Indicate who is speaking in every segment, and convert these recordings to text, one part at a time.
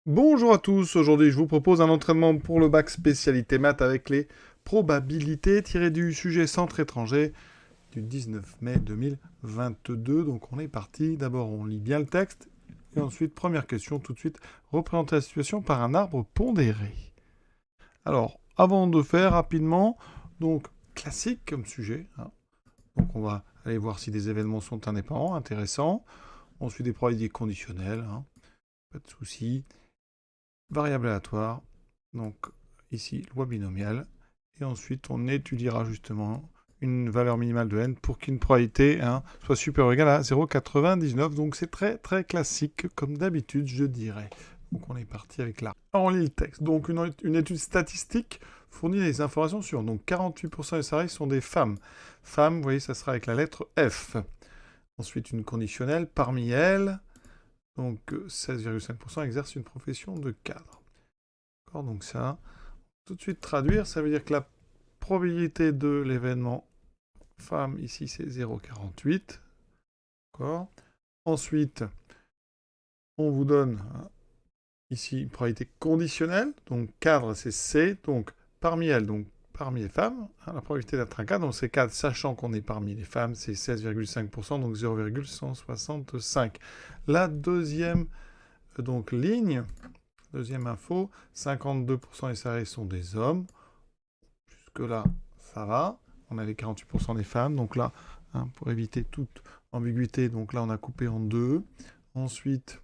Speaker 1: Bonjour à tous, aujourd'hui je vous propose un entraînement pour le bac spécialité maths avec les probabilités tirées du sujet centre étranger du 19 mai 2022. Donc on est parti, d'abord on lit bien le texte et ensuite première question tout de suite, représenter la situation par un arbre pondéré. Alors avant de faire rapidement, donc classique comme sujet, hein. Donc on va aller voir si des événements sont indépendants, intéressants. Ensuite des probabilités conditionnelles, hein. Pas de souci. Variable aléatoire, donc ici loi binomiale, et ensuite on étudiera justement une valeur minimale de n pour qu'une probabilité soit supérieure ou égale à 0,99, donc c'est très très classique comme d'habitude je dirais. Donc on est parti avec là. Alors on lit le texte. Donc une étude statistique fournit des informations sur donc 48% des salariés sont des femmes. Femmes, vous voyez, ça sera avec la lettre F. Ensuite une conditionnelle, parmi elles, donc 16,5% exercent une profession de cadre. D'accord, donc ça, tout de suite traduire, ça veut dire que la probabilité de l'événement femme, ici, c'est 0,48. D'accord. Ensuite, on vous donne ici une probabilité conditionnelle. Donc, cadre, c'est C. Donc, parmi elles, donc parmi les femmes, la probabilité d'être un cadre, donc c'est cadre, sachant qu'on est parmi les femmes, c'est 16,5%, donc 0,165. La deuxième donc, ligne, deuxième info, 52% des salariés sont des hommes. Jusque-là, ça va. On a les 48% des femmes. Donc là, pour éviter toute ambiguïté, donc là, on a coupé en deux. Ensuite,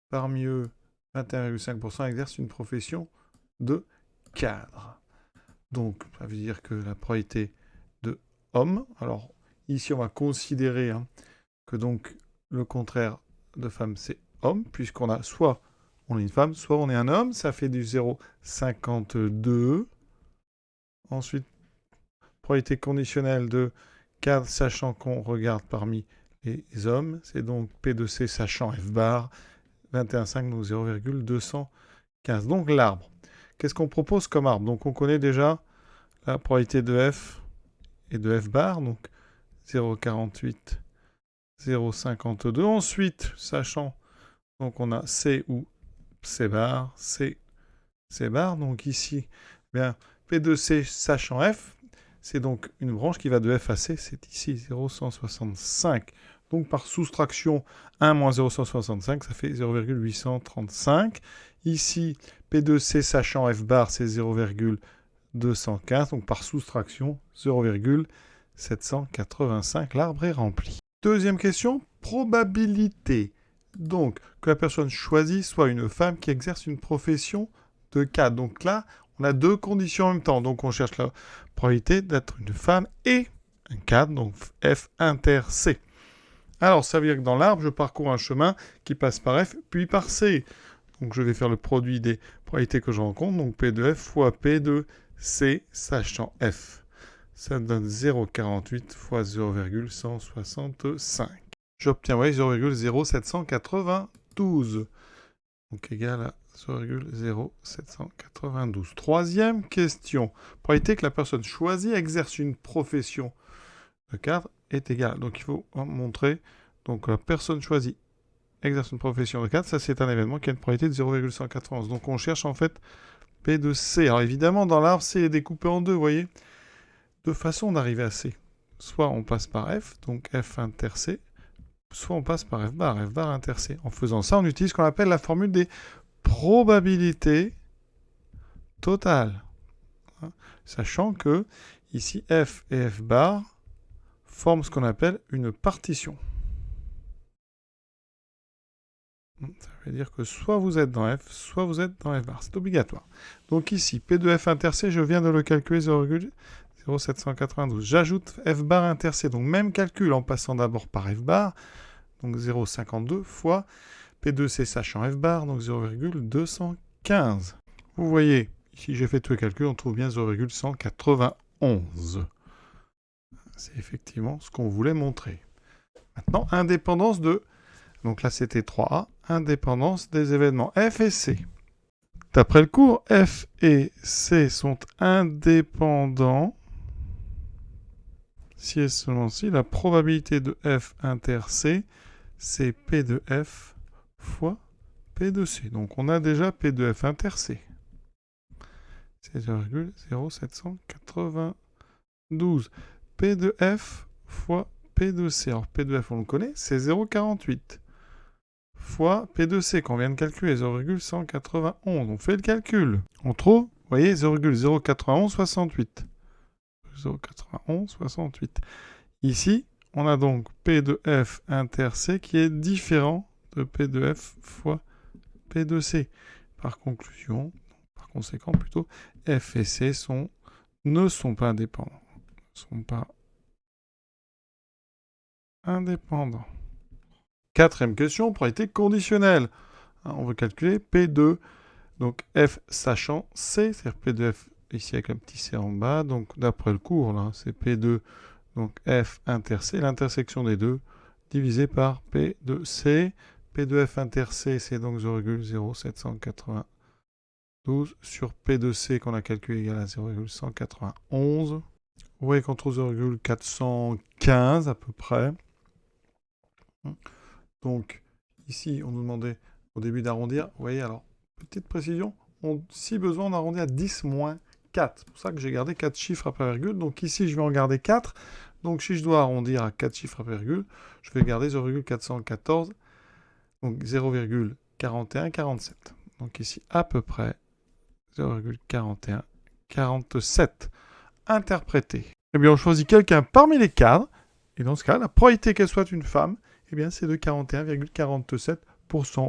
Speaker 1: parmi eux, 21,5% exercent une profession de cadre. Donc, ça veut dire que la probabilité de homme. Alors, ici, on va considérer que donc le contraire de femme, c'est homme, puisqu'on a soit on est une femme, soit on est un homme. Ça fait du 0,52. Ensuite, probabilité conditionnelle de cadre sachant qu'on regarde parmi les hommes. C'est donc P de C sachant F bar, 21,5, donc 0,215. Donc l'arbre. Qu'est-ce qu'on propose comme arbre? Donc on connaît déjà la probabilité de F et de F bar, donc 0,48, 0,52. Ensuite, sachant, donc on a C ou C bar, C bar. Donc ici, bien, P de C sachant F, c'est donc une branche qui va de F à C, c'est ici 0,165. Donc par soustraction, 1 moins 0,165, ça fait 0,835. Ici, P de C sachant F bar, c'est 0,215. Donc par soustraction, 0,785. L'arbre est rempli. Deuxième question, probabilité. Donc que la personne choisie soit une femme qui exerce une profession de cadre. Donc là, on a deux conditions en même temps. Donc on cherche la probabilité d'être une femme et un cadre, donc F inter C. Alors ça veut dire que dans l'arbre, je parcours un chemin qui passe par F puis par C. Donc je vais faire le produit des probabilités que je rencontre, donc P de F fois P de C sachant F. Ça donne 0,48 fois 0,165. J'obtiens, oui, 0,0792. Donc égal à 0,0792. Troisième question. Probabilité que la personne choisie exerce une profession de cadre est égale. Donc il faut montrer. Donc la personne choisie exerce une profession de cadre. Ça, c'est un événement qui a une probabilité de 0,191. Donc on cherche en fait P de C. Alors évidemment, dans l'arbre, C est découpé en deux, vous voyez. Deux façons d'arriver à C. Soit on passe par F, donc F inter C, soit on passe par F bar inter C. En faisant ça, on utilise ce qu'on appelle la formule des probabilités totales. Sachant que ici F et F bar forment ce qu'on appelle une partition. Ça veut dire que soit vous êtes dans F, soit vous êtes dans F bar. C'est obligatoire. Donc ici, P de F inter C, je viens de le calculer 0,0792. J'ajoute F bar inter C. Donc même calcul en passant d'abord par F bar. Donc 0,52 fois P2C sachant F bar, donc 0,215. Vous voyez, ici j'ai fait tous les calculs, on trouve bien 0,191. C'est effectivement ce qu'on voulait montrer. Maintenant, indépendance de... Donc là c'était 3A, indépendance des événements F et C. D'après le cours, F et C sont indépendants si et seulement si la probabilité de F inter C, c'est P de F fois P de C. Donc on a déjà P de F inter C. C'est 0,0792. P de F fois P de C. Alors P de F, on le connaît, c'est 0,48. Fois P de C qu'on vient de calculer, 0,191. On fait le calcul. On trouve, vous voyez, 0,09168. 0,9168. Ici, on a donc P de F inter C qui est différent de P de F fois P de C. Par conséquent plutôt, F et C ne sont pas indépendants. Quatrième question, probabilité conditionnelle. On veut calculer P2. Donc F sachant C, c'est-à-dire P de F ici avec un petit C en bas. Donc d'après le cours, là, c'est P2. Donc F inter C, l'intersection des deux, divisé par P de C. P de F inter C, c'est donc 0,0792 sur P de C qu'on a calculé égal à 0,191. Vous voyez qu'on trouve 0,415 à peu près. Donc ici, on nous demandait au début d'arrondir. Vous voyez, alors, petite précision, si besoin, on arrondit à 10 moins 4. C'est pour ça que j'ai gardé 4 chiffres après virgule. Donc ici, je vais en garder 4. Donc si je dois arrondir à 4 chiffres après virgule, je vais garder 0,414. Donc 0,4147. Donc ici, à peu près 0,4147. Interprété. Eh bien, on choisit quelqu'un parmi les cadres. Et dans ce cas, la probabilité qu'elle soit une femme, eh bien, c'est de 41,47%.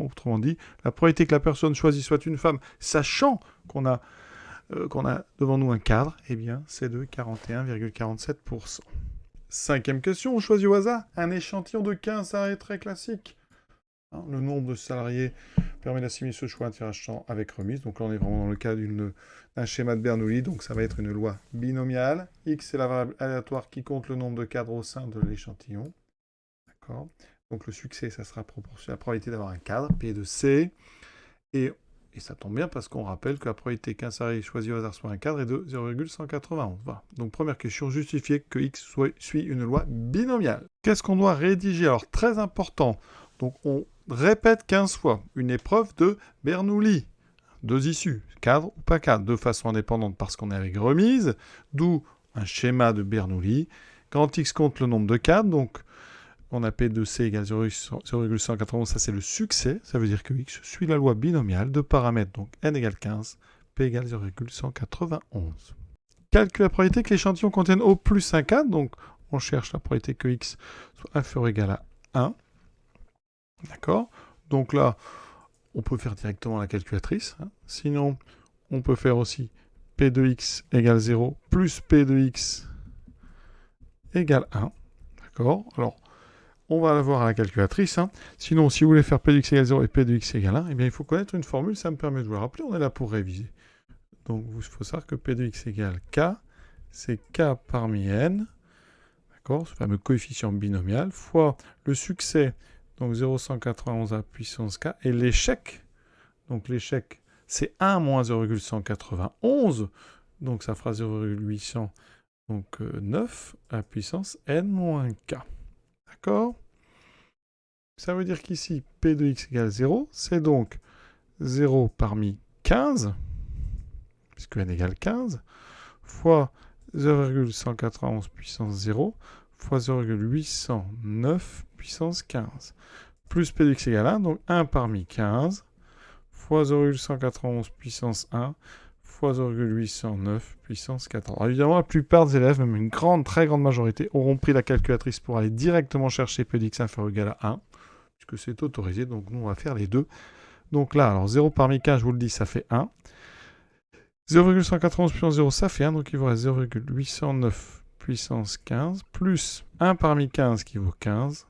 Speaker 1: Autrement dit, la probabilité que la personne choisie soit une femme, sachant qu'on a devant nous un cadre, eh bien, c'est de 41,47%. Cinquième question, on choisit au hasard un échantillon de 15 salariés très classique. Le nombre de salariés permet d'assimiler ce choix à un tirage avec remise. Donc là, on est vraiment dans le cas d'un schéma de Bernoulli. Donc ça va être une loi binomiale. X, c'est la variable aléatoire qui compte le nombre de cadres au sein de l'échantillon. D'accord. Donc le succès, ça sera proportionnel à la probabilité d'avoir un cadre, P de C. Et ça tombe bien parce qu'on rappelle que la probabilité qu'un salarié choisi au hasard soit un cadre est de 0,191. Voilà. Donc première question, justifier que X suit une loi binomiale. Qu'est-ce qu'on doit rédiger? Alors très important. Donc on répète 15 fois une épreuve de Bernoulli. 2 issues, cadre ou pas cadre, de façon indépendante parce qu'on est avec remise, d'où un schéma de Bernoulli. Quand X compte le nombre de cadres, donc on a P de C égale 0,191, ça c'est le succès, ça veut dire que X suit la loi binomiale de paramètres, donc N égale 15, P égale 0,191. Calcule la probabilité que l'échantillon contienne au plus un cadre, donc on cherche la probabilité que X soit inférieur ou égal à 1. D'accord? Donc là, on peut faire directement la calculatrice. Sinon, on peut faire aussi P de X égale 0 plus P de X égale 1. D'accord? Alors, on va l'avoir à la calculatrice. Sinon, si vous voulez faire P de X égale 0 et P de X égale 1, eh bien, il faut connaître une formule. Ça me permet de vous le rappeler. On est là pour réviser. Donc, il faut savoir que P de X égale K. C'est K parmi N. D'accord? Ce fameux coefficient binomial fois le succès. Donc 0,191 à puissance k. Et l'échec, donc l'échec, c'est 1 moins 0,191. Donc ça fera 0,809 à puissance n moins k. D'accord? Ça veut dire qu'ici, P de x égale 0, c'est donc 0 parmi 15, puisque n égale 15, fois 0,191 puissance 0, fois 0,809 puissance 15. Plus P de x égale 1, donc 1 parmi 15, fois 0,191 puissance 1, fois 0,809 puissance 14. Alors évidemment, la plupart des élèves, même une très grande majorité, auront pris la calculatrice pour aller directement chercher P de x inférieur ou égal à 1, puisque c'est autorisé, donc nous on va faire les deux. Donc là, alors 0 parmi 15, je vous le dis, ça fait 1. 0,191 puissance 0, ça fait 1, donc il vous reste 0,809 puissance 15, plus 1 parmi 15 qui vaut 15,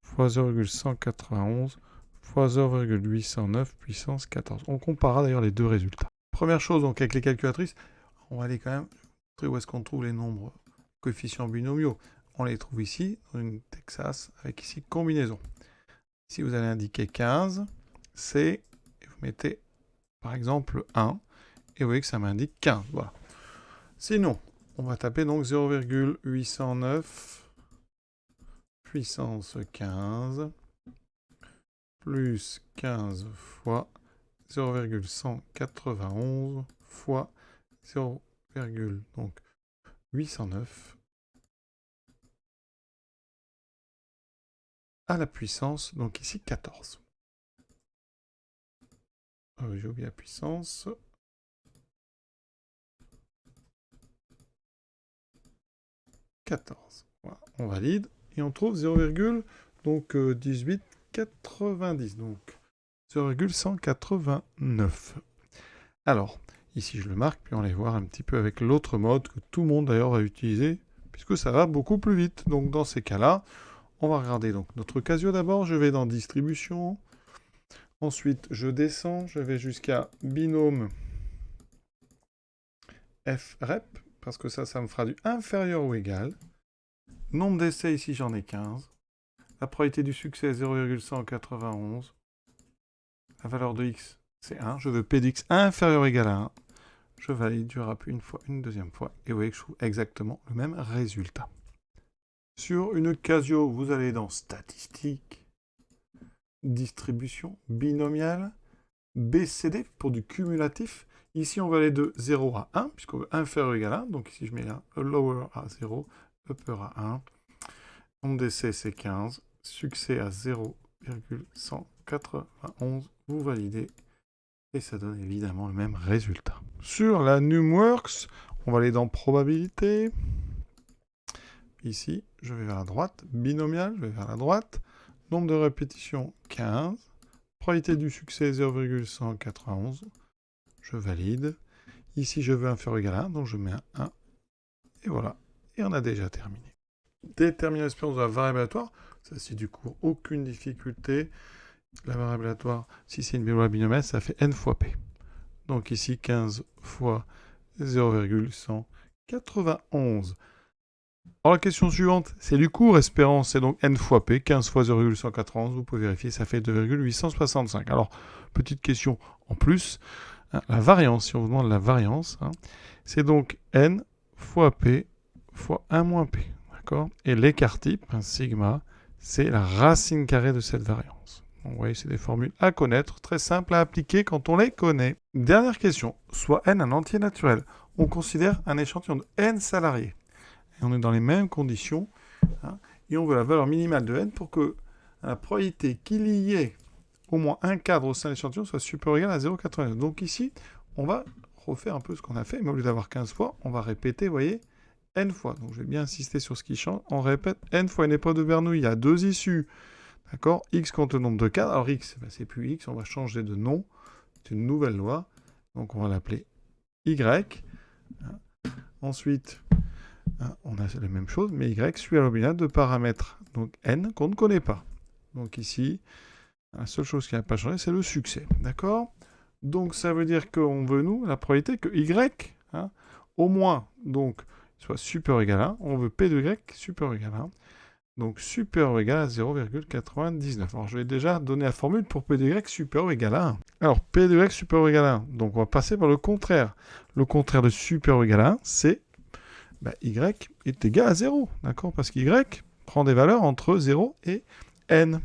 Speaker 1: fois 0,191 fois 0,809 puissance 14. On comparera d'ailleurs les deux résultats. Première chose, donc avec les calculatrices, on va aller quand même montrer où est-ce qu'on trouve les nombres coefficients binomiaux. On les trouve ici, dans une Texas, avec ici combinaison. Ici, vous allez indiquer 15, C, et vous mettez par exemple 1, et vous voyez que ça m'indique 15. Voilà. Sinon, on va taper donc 0,809 puissance 15 plus 15 fois 0,191 fois 0,809 à la puissance, donc ici 14. J'ai oublié la puissance. 14. Voilà, on valide et on trouve 0,1890, donc 0,189. Alors, ici je le marque, puis on va aller voir un petit peu avec l'autre mode que tout le monde d'ailleurs va utiliser, puisque ça va beaucoup plus vite. Donc dans ces cas-là, on va regarder donc notre Casio d'abord. Je vais dans distribution. Ensuite, je descends, je vais jusqu'à binôme FREP, parce que ça me fera du inférieur ou égal. Nombre d'essais, ici j'en ai 15. La probabilité du succès est 0,191. La valeur de x, c'est 1. Je veux p de x inférieur ou égal à 1. Je valide, je rappe une fois, une deuxième fois. Et vous voyez que je trouve exactement le même résultat. Sur une Casio, vous allez dans Statistiques, Distribution, Binomiale, BCD pour du cumulatif. Ici, on va aller de 0 à 1, puisqu'on veut inférieur ou égal à 1. Donc ici, je mets là lower à 0, upper à 1. Nombre d'essais, c'est 15. Succès à 0,191. Vous validez. Et ça donne évidemment le même résultat. Sur la NumWorks, on va aller dans Probabilité. Ici, je vais vers la droite. Binomial, je vais vers la droite. Nombre de répétitions, 15. Probabilité du succès, 0,191. Je valide. Ici, je veux inférieur ou égal à 1, donc je mets un 1. Et voilà. Et on a déjà terminé. Déterminer l'espérance de la variable aléatoire. Ça, c'est du coup aucune difficulté. La variable aléatoire, si c'est une variable binomiale, ça fait n fois p. Donc ici, 15 fois 0,191. Alors la question suivante, c'est du court espérance, c'est donc n fois p, 15 fois 0,191, vous pouvez vérifier, ça fait 2,865. Alors, petite question en plus, hein, la variance, si on vous demande la variance, hein, c'est donc n fois p fois 1 moins p, d'accord? Et l'écart type, hein, sigma, c'est la racine carrée de cette variance. Donc, vous voyez, c'est des formules à connaître, très simples à appliquer quand on les connaît. Dernière question, soit n un entier naturel. On considère un échantillon de n salariés. Et on est dans les mêmes conditions, hein, et on veut la valeur minimale de n pour que la probabilité qu'il y ait au moins un cadre au sein de l'échantillon soit supérieur ou égal à 0,89. Donc ici, on va refaire un peu ce qu'on a fait, mais au lieu d'avoir 15 fois, on va répéter, vous voyez, n fois. Donc je vais bien insister sur ce qui change. On répète n fois une épreuve de Bernoulli. Il y a deux issues, d'accord? X compte le nombre de cadres. Alors x, ben, c'est plus x, on va changer de nom. C'est une nouvelle loi. Donc on va l'appeler y. Ensuite, on a la même chose, mais y suit à l'obligat de paramètres, donc n, qu'on ne connaît pas. Donc ici, la seule chose qui n'a pas changé, c'est le succès. D'accord? Donc ça veut dire qu'on veut, nous, la probabilité que y, hein, au moins, donc, soit supérieur ou égal à 1. On veut p de y supérieur ou égal à 1. Donc supérieur ou égal à 0,99. Alors je vais déjà donner la formule pour p de y supérieur ou égal à 1. Alors p de y supérieur ou égal à 1. Donc on va passer par le contraire. Le contraire de supérieur ou égal à 1, c'est y est égal à 0, d'accord? Parce qu'y prend des valeurs entre 0 et n.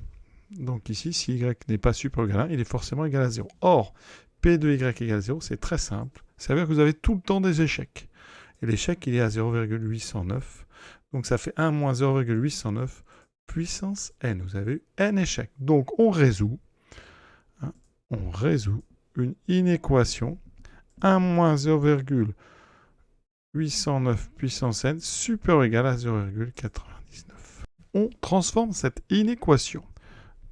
Speaker 1: Donc ici, si y n'est pas supérieur ou égal à 1, il est forcément égal à 0. Or, p de y égale à 0, c'est très simple. Ça veut dire que vous avez tout le temps des échecs. Et l'échec, il est à 0,809. Donc ça fait 1 moins 0,809 puissance n. Vous avez eu n échecs. Donc on résout une inéquation 1 moins 0,809 puissance n supérieur ou égal à 0,99. On transforme cette inéquation.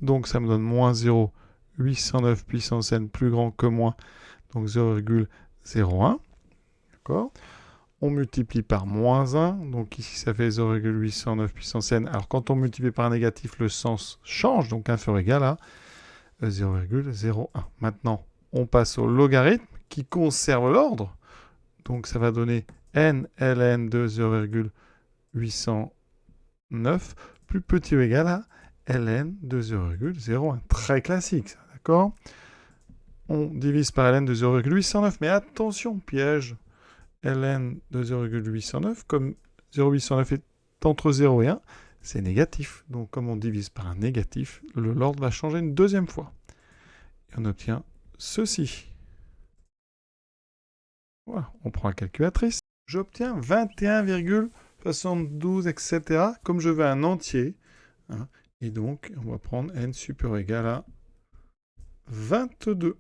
Speaker 1: Donc ça me donne moins 0,809 puissance n plus grand que moins, donc 0,01. D'accord? On multiplie par moins 1, donc ici ça fait 0,809 puissance n. Alors quand on multiplie par un négatif, le sens change, donc inférieur ou égal à 0,01. Maintenant, on passe au logarithme qui conserve l'ordre. Donc ça va donner n ln de 0,809 plus petit ou égal à ln de 0,01. Très classique, ça, d'accord? On divise par ln de 0,809, mais attention, piège. Ln de 0,809, comme 0,809 est entre 0 et 1, c'est négatif. Donc comme on divise par un négatif, l'ordre va changer une deuxième fois. Et on obtient ceci. Voilà, on prend la calculatrice. J'obtiens 21,72, etc. Comme je veux un entier. Hein, et donc, on va prendre n supérieur ou égal à 22.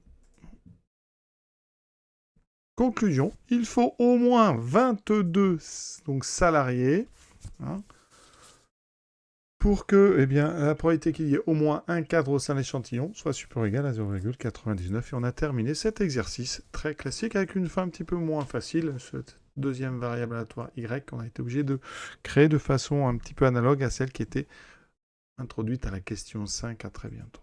Speaker 1: Conclusion, il faut au moins 22 donc salariés, hein, pour que la probabilité qu'il y ait au moins un cadre au sein de l'échantillon soit supérieur ou égal à 0,99. Et on a terminé cet exercice très classique avec une fin un petit peu moins facile, cette deuxième variable aléatoire y qu'on a été obligé de créer de façon un petit peu analogue à celle qui était introduite à la question 5. À très bientôt.